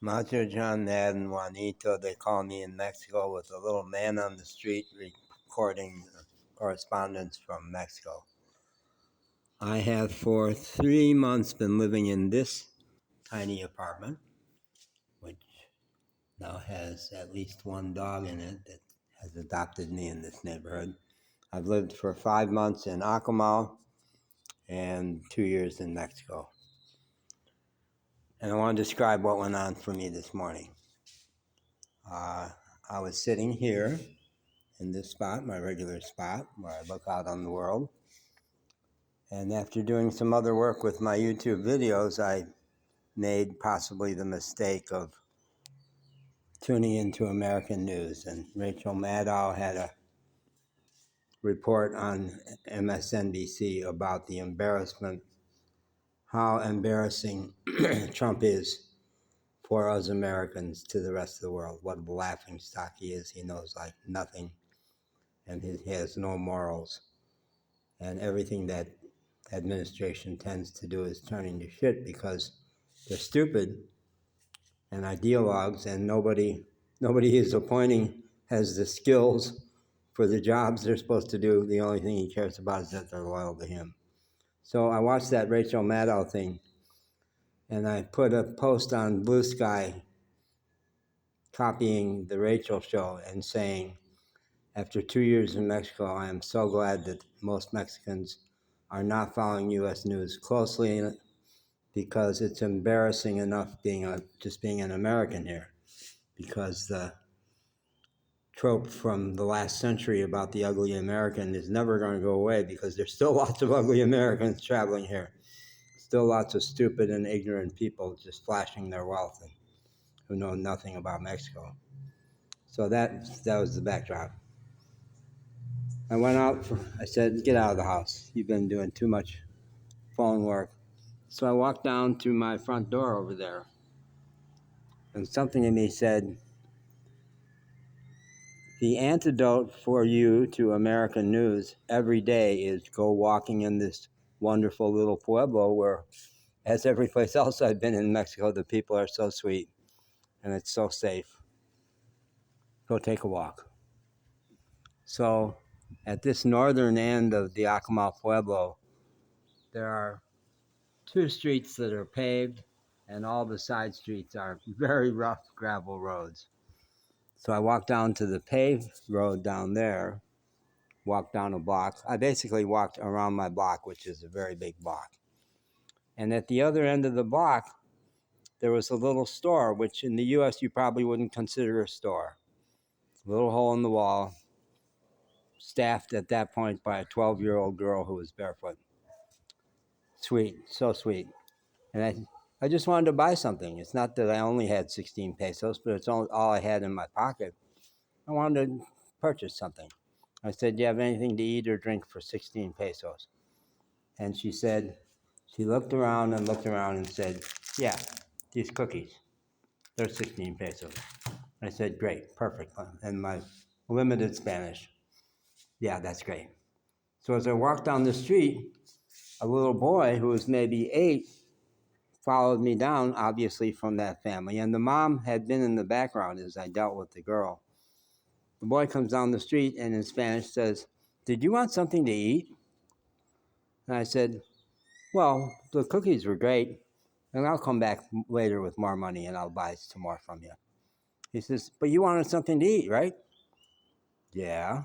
Macho John, Nad, and Juanito, they call me in Mexico, with a little man on the street recording correspondence from Mexico. I have for 3 months been living in this tiny apartment, which now has at least one dog in it that has adopted me in this neighborhood. I've lived for 5 months in Acoma and 2 years in Mexico. And I want to describe what went on for me this morning. I was sitting here in this spot, my regular spot, where I look out on the world. And after doing some other work with my YouTube videos, I made possibly the mistake of tuning into American news. And Rachel Maddow had a report on MSNBC about the embarrassment, how embarrassing Trump is for us Americans to the rest of the world. What a laughing stock he is. He knows like nothing, and he has no morals. And everything that administration tends to do is turning to shit because they're stupid and ideologues, and nobody is appointing has the skills for the jobs they're supposed to do. The only thing he cares about is that they're loyal to him. So I watched that Rachel Maddow thing, and I put a post on Blue Sky copying the Rachel show and saying, after 2 years in Mexico, I am so glad that most Mexicans are not following U.S. news closely, because it's embarrassing enough just being an American here, because the trope from the last century about the ugly American is never going to go away, because there's still lots of ugly Americans traveling here. Still lots of stupid and ignorant people just flashing their wealth and who know nothing about Mexico. So that was the backdrop. I went out, I said, get out of the house. You've been doing too much phone work. So I walked down to my front door over there, and something in me said, the antidote for you to American news every day is go walking in this wonderful little pueblo where, as every place else I've been in Mexico, the people are so sweet and it's so safe. Go take a walk. So at this northern end of the Acoma Pueblo, there are 2 streets that are paved, and all the side streets are very rough gravel roads. So I walked down to the paved road down there, walked down a block. I basically walked around my block, which is a very big block. And at the other end of the block, there was a little store, which in the U.S. you probably wouldn't consider a store. A little hole in the wall, staffed at that point by a 12-year-old girl who was barefoot. Sweet, so sweet. And I just wanted to buy something. It's not that I only had 16 pesos, but it's all I had in my pocket. I wanted to purchase something. I said, do you have anything to eat or drink for 16 pesos? And she said, she looked around and said, yeah, these cookies, they're 16 pesos. I said, great, perfect. And my limited Spanish, yeah, that's great. So as I walked down the street, a little boy who was maybe 8 followed me down, obviously from that family. And the mom had been in the background as I dealt with the girl. The boy comes down the street and in Spanish says, did you want something to eat? And I said, well, the cookies were great, and I'll come back later with more money and I'll buy some more from you. He says, but you wanted something to eat, right? Yeah.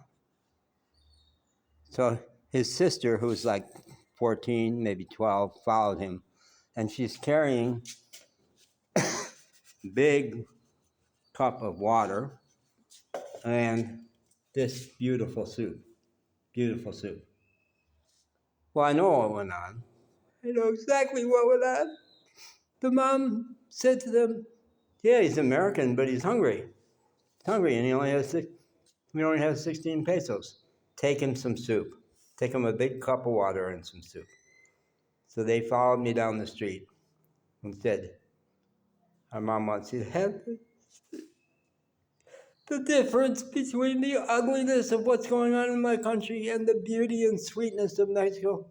So his sister, who's like 14, maybe 12, followed him, and she's carrying a big cup of water and this beautiful soup. Beautiful soup. Well, I know what went on. I know exactly what went on. The mom said to them, yeah, he's American, but he's hungry. He's hungry, and he only has 16 pesos. Take him some soup. Take him a big cup of water and some soup. So they followed me down the street and said, our mom wants you to have the difference between the ugliness of what's going on in my country and the beauty and sweetness of Mexico.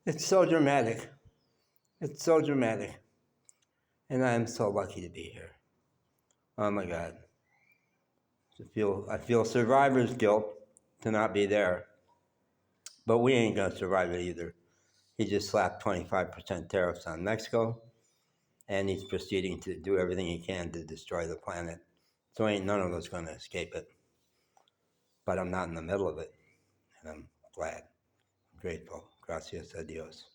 It's so dramatic. It's so dramatic. And I'm so lucky to be here. Oh my God. I feel survivor's guilt to not be there. But we ain't going to survive it either. He just slapped 25% tariffs on Mexico, and he's proceeding to do everything he can to destroy the planet. So ain't none of us going to escape it. But I'm not in the middle of it, and I'm glad, grateful. Gracias a Dios.